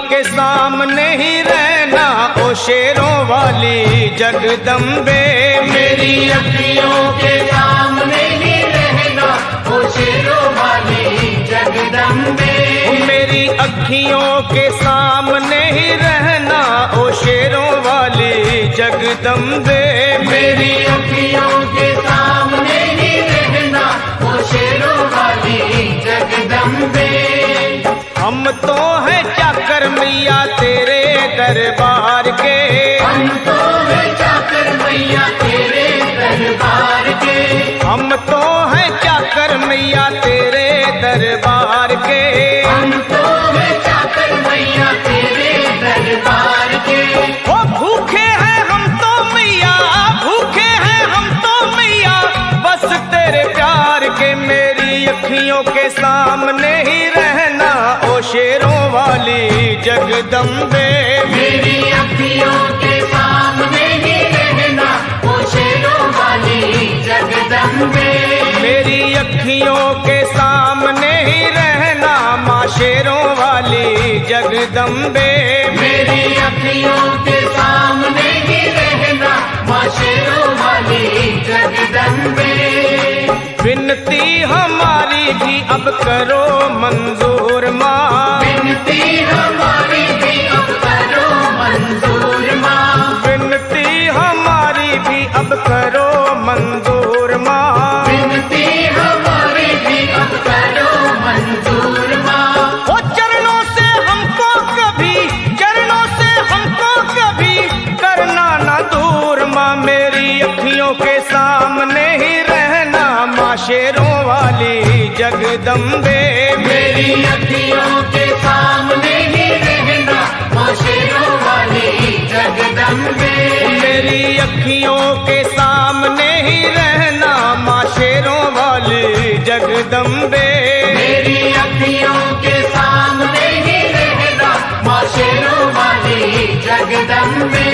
के सामने ही रहना ओ शेरों वाली जगदम्बे। मेरी अखियों के सामने ही रहना ओ शेरों वाली जगदम्बे। मेरी अखियों के सामने ही रहना ओ शेरों वाली जगदम्बे। मेरी अखियों के सामने ही रहना ओ शेरों वाली जगदम्बे। हम तो हैं चाकर मैया तेरे दरबार के। हम तो हैं चाकर मैया तेरे दरबार के। हम तो हैं चाकर मैया तेरे दरबार के। हम तो हैं चाकर मैया तेरे दरबार के। ओ भूखे हैं हम तो मैया, भूखे हैं हम तो मैया बस तेरे प्यार के। मेरी अखियों के सामने ही रहना ओ शेरों वाली जगदम्बे। मेरी अखियों के सामने ही रहना ओ शेरों वाली जगदम्बे। मेरी अखियों के सामने ही रहना माँ शेरों वाली जगदम्बे। मेरी अखियों के सामने ही रहना माँ शेरों वाली जगदम्बे। विनती हमारी भी अब करो मंजूर माँ। विनती हमारी भी अब करो मंजूर माँ। विनती हमारी भी अब करो मंजूर माँ। विनती हमारी भी अब करो मंजूर माँ। ओ चरणों से हमको कभी, चरणों से हमको कभी करना ना दूर माँ। मेरी अखियों के सामने ही रहना माँ शेरों वाली जगदम्बे। मेरी अखियों के सामने ही रहना माँ शेरों वाली जगदम्बे। मेरी अखियों के सामने ही रहना माँ शेरों वाली जगदम्बे। मेरी अखियों के सामने ही रहना माँ शेरों वाली जगदम्बे।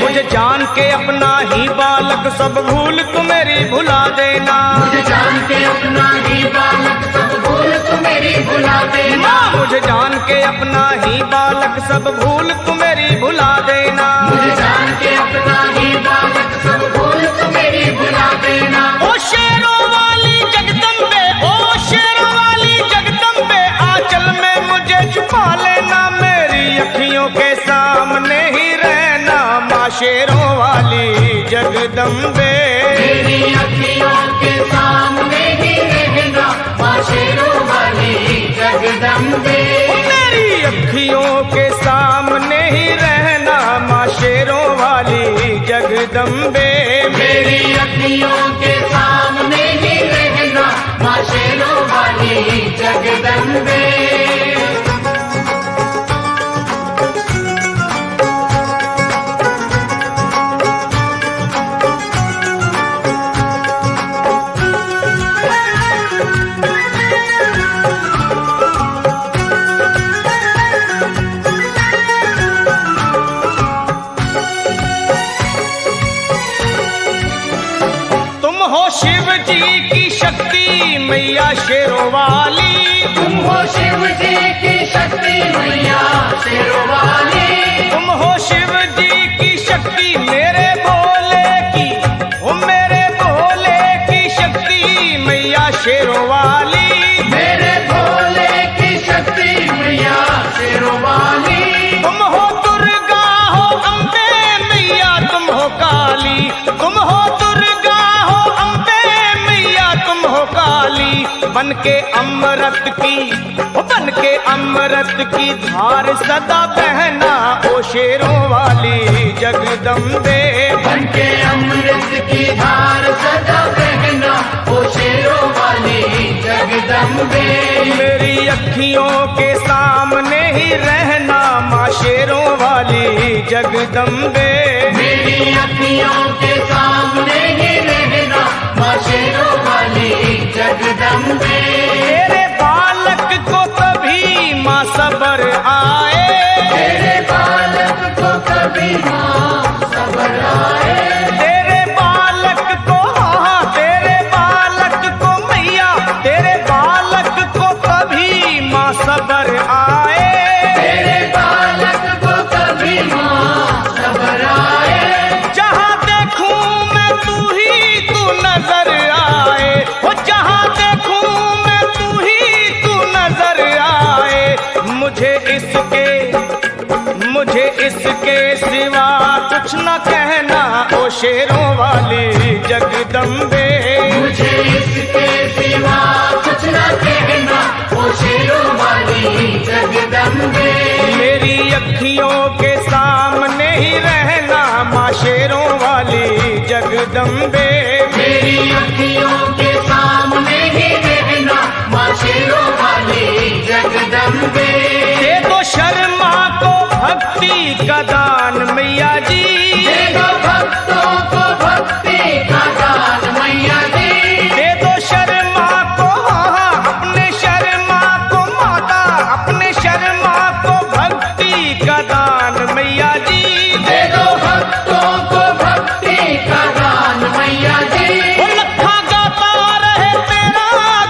मुझे जान के अपना ही बालक सब भूल तू मेरी भुला देना। मुझे जान के अपना ही बालक सब भूल तू मेरी भुला देना। माँ मुझे जान के अपना ही बालक सब भूल तू मेरी भुला देना। मुझे जान के अपना ही बालक सब भूल तू मेरी भुला देना। ओ शेरों वाली जगदम्बे, ओ शेरों वाली जगदम्बे आंचल में मुझे छुपा लेना। मेरी अखियों के सामने ही रहना माँ शेरों वाली जगदम्बे। मेरी अखियों के सामने ही रहना माँ शेरों वाली जगदम्बे। मेरी अखियों के सामने ही रहना माँ शेरों वाली जगदम्बे। मेरी अखियों के सामने ही रहना माँ शेरों वाली जगदम्बे। शिव जी की शक्ति मैया शेरों वाली। तुम हो शिव जी की शक्ति मैया शेरों वाली। तुम हो शिव जी की शक्ति मेरे भोले की, ओ मेरे भोले की शक्ति मैया शेरों वाली। मेरे भोले की शक्ति मैया शेरों वाली। तुम हो दुर्गा हो अम्बे मैया तुम हो काली। तुम हो दुर्गा हो अम्बे मैया तुम हो काली। बन के अमृत की, बन के अमृत की धार सदा बहना ओ शेरों वाली जगदम्बे। बन के अमृत की धार सदा बहना ओ शेरों वाली जगदम्बे। मेरी अखियों के सामने ही रहना माँ शेरों वाली जगदम्बे। मेरी अखियों के सामने ही रहना माँ शेरों वाली जगदम्बे। तेरे बालक को कभी माँ सबर आए। तेरे बालक को कभी माँ सबर आए। तेरे बालक को, हाँ तेरे बालक को मैया, तेरे बालक को कभी माँ सबर आए। तेरे मुझे इसके सिवा कुछ न कहना ओ शेरों वाली जगदम्बे। मुझे इसके सिवा कुछ न कहना ओ शेरों वाली जगदम्बे। मेरी अखियों के सामने ही रहना माँ शेरों वाली जगदम्बे। मेरी अखियों के सामने ही रहना माँ शेरों वाली जगदम्बे। दे दो शर्मा को भक्ति का दान मैया जी। दे दो भक्तों को भक्ति का दान मैया जी। दे दो शर्मा को अपने शर्मा को माता अपने शर्मा को भक्ति का दान मैया जी। दे दो भक्तों को भक्ति का दान मैया जी। वो लखा गाता रहे तेरा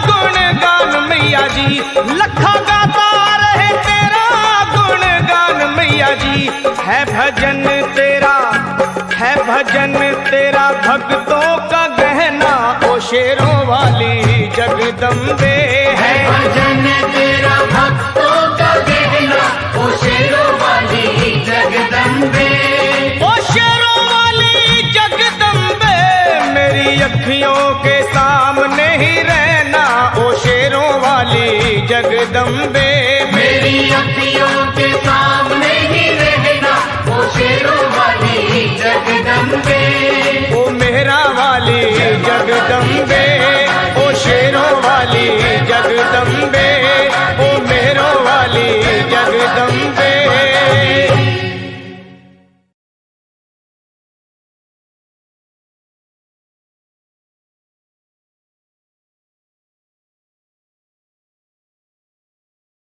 गुणगान मैया जी। लखा गाता रहे तेरा गुणगान मैया जी। है भजन तेरा भक्तों का गहना ओ शेरों वाली जगदम्बे। है भजन तेरा भक्तों का गहना ओ शेरों वाली जगदम्बे। ओ शेरों वाली जगदम्बे मेरी अखियों के सामने ही रहना ओ शेरों वाली जगदम्बे।